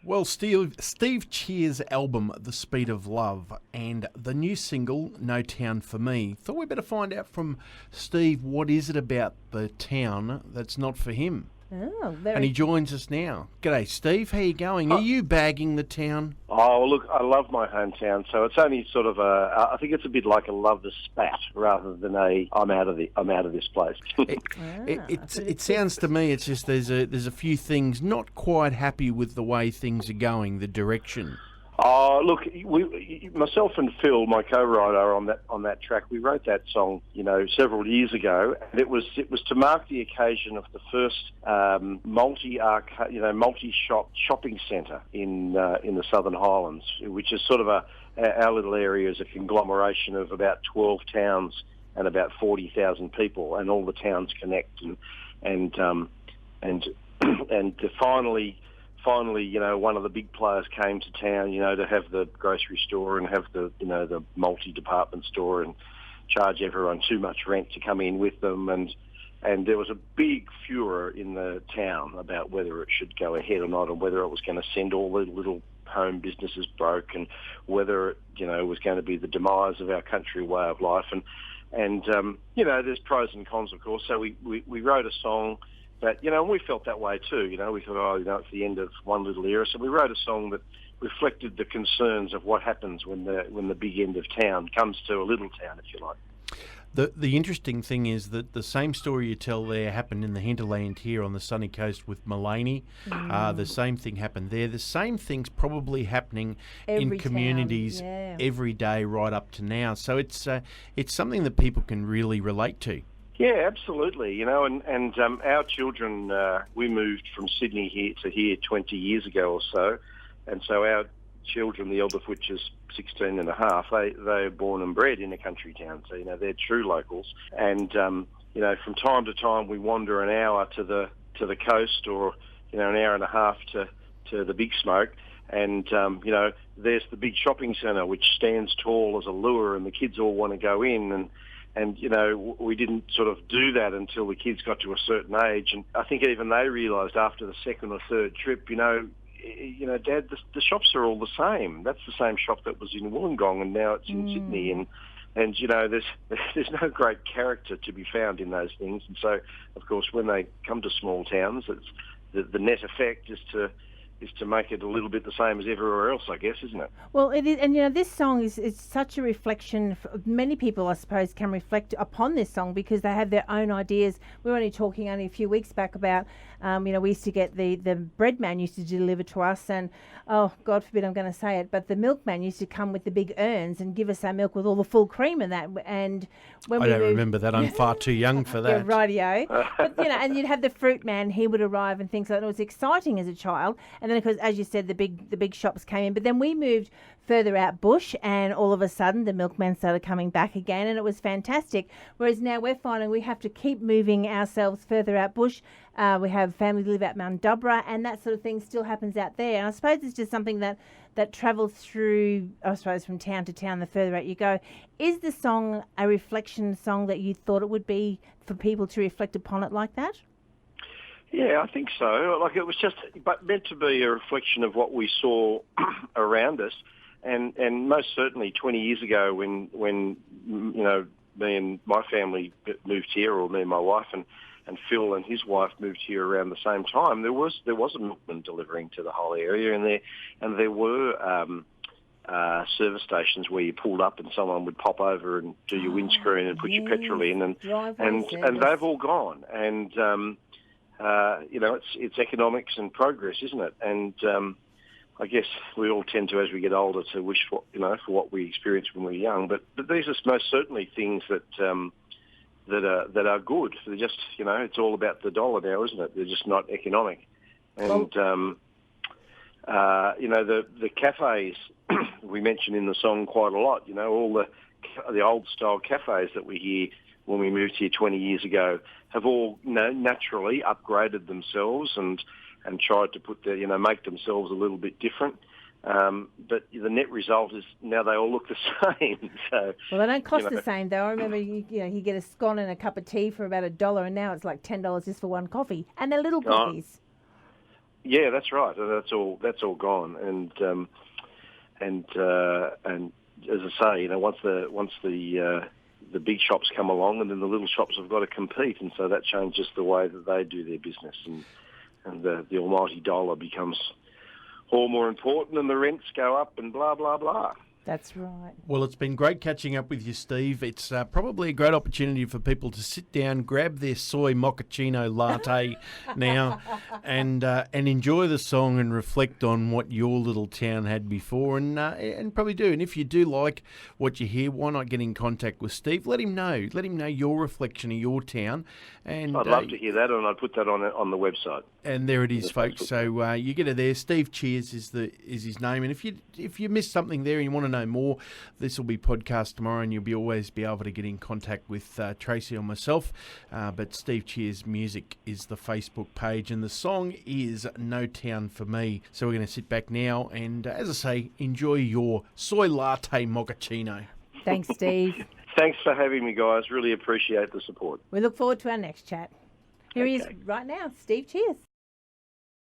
Well, Steve Cheer's album, The Speed of Love, and the new single, No Town for Me. Thought we better find out from Steve what is it about the town that's not for him. Oh, And he joins us now. G'day, Steve. How you going? Are you bagging the town? Oh, look, I love my hometown, so it's only sort of I think it's a bit like a love the spat rather than I'm out of this place. It sounds to me it's just there's a few things not quite happy with the way things are going, the direction. Oh, look, myself and Phil, my co-writer on that track, we wrote that song, several years ago, and it was to mark the occasion of the first multi-shop shopping centre in the Southern Highlands, which is sort of our little area is a conglomeration of about 12 towns and about 40,000 people, and all the towns connect, and finally, one of the big players came to town, to have the grocery store and have the multi-department store and charge everyone too much rent to come in with them. And there was a big furor in the town about whether it should go ahead or not, and whether it was going to send all the little home businesses broke, and whether it, was going to be the demise of our country way of life. And there's pros and cons, of course. So we wrote a song. But, we felt that way too. We thought, it's the end of one little era. So we wrote a song that reflected the concerns of what happens when the big end of town comes to a little town, if you like. The interesting thing is that the same story you tell there happened in the hinterland here on the sunny coast with Mullaney. The same thing happened there. The same thing's probably happening in communities every day right up to now. So it's something that people can really relate to. Yeah, absolutely. And our children, we moved from Sydney here 20 years ago or so. And so our children, the elder of which is 16 and a half, they are born and bred in a country town. So, they're true locals. And, from time to time we wander an hour to the coast, or, an hour and a half to the Big Smoke. And, there's the big shopping centre, which stands tall as a lure, and the kids all want to go in. And we didn't sort of do that until the kids got to a certain age. And I think even they realised after the second or third trip, Dad, the shops are all the same. That's the same shop that was in Wollongong, and now it's in Sydney. And there's no great character to be found in those things. And so, of course, when they come to small towns, it's the net effect is to make it a little bit the same as everywhere else, I guess, isn't it? Well, it is, and this song is such a reflection. Many people, I suppose, can reflect upon this song because they have their own ideas. We were only talking a few weeks back about, we used to get the bread man used to deliver to us, and oh, God forbid I'm going to say it, but the milkman used to come with the big urns and give us our milk with all the full cream and that. And when I don't remember that. I'm far too young for that. Yeah, rightio. But and you'd have the fruit man. He would arrive and things like that. It was exciting as a child. And then, of course, as you said, the big shops came in. But then we moved further out bush, and all of a sudden the milkman started coming back again, and it was fantastic. Whereas now we're finding we have to keep moving ourselves further out bush. We have family live out Mount Dubra, and that sort of thing still happens out there. And I suppose it's just something that travels through, I suppose, from town to town the further out you go. Is the song a reflection song that you thought it would be for people to reflect upon it like that? Yeah, I think so. Like, it was just meant to be a reflection of what we saw around us. And most certainly 20 years ago when me and my family moved here, or me and my wife and Phil and his wife moved here around the same time, there was a milkman delivering to the whole area, and there were service stations where you pulled up and someone would pop over and do your windscreen and put your petrol in, and they've all gone. And it's economics and progress, isn't it? And I guess we all tend to, as we get older, to wish for what we experienced when we were young. But these are most certainly things that are good. They're just, it's all about the dollar now, isn't it? They're just not economic. And the cafes we mention in the song quite a lot. All the old style cafes that we hear when we moved here 20 years ago have all naturally upgraded themselves and tried to make themselves a little bit different. But the net result is now they all look the same. So, well, they don't cost the same though. I remember you get a scone and a cup of tea for about $1, and now it's like $10 just for one coffee, and they're little coffees. Yeah, that's right. That's all gone. And as I say, once the big shops come along, and then the little shops have got to compete, and so that changes the way that they do their business, and the almighty dollar becomes all more important, and the rents go up, and blah blah blah. That's right. Well, it's been great catching up with you, Steve. It's probably a great opportunity for people to sit down, grab their soy mochaccino latte now, and enjoy the song and reflect on what your little town had before, and probably do. And if you do like what you hear, why not get in contact with Steve? Let him know. Let him know your reflection of your town. And I'd love to hear that, and I'd put that on the website. And there it is, folks. So you get it there. Steve Cheers is his name. And if you missed something there and you want to know more, this will be podcast tomorrow, and you'll always be able to get in contact with Tracy or myself. But Steve Cheers Music is the Facebook page, and the song is No Town for Me. So we're going to sit back now and, as I say, enjoy your soy latte mochaccino. Thanks, Steve. Thanks for having me, guys. Really appreciate the support. We look forward to our next chat. Here he is right now, Steve Cheers.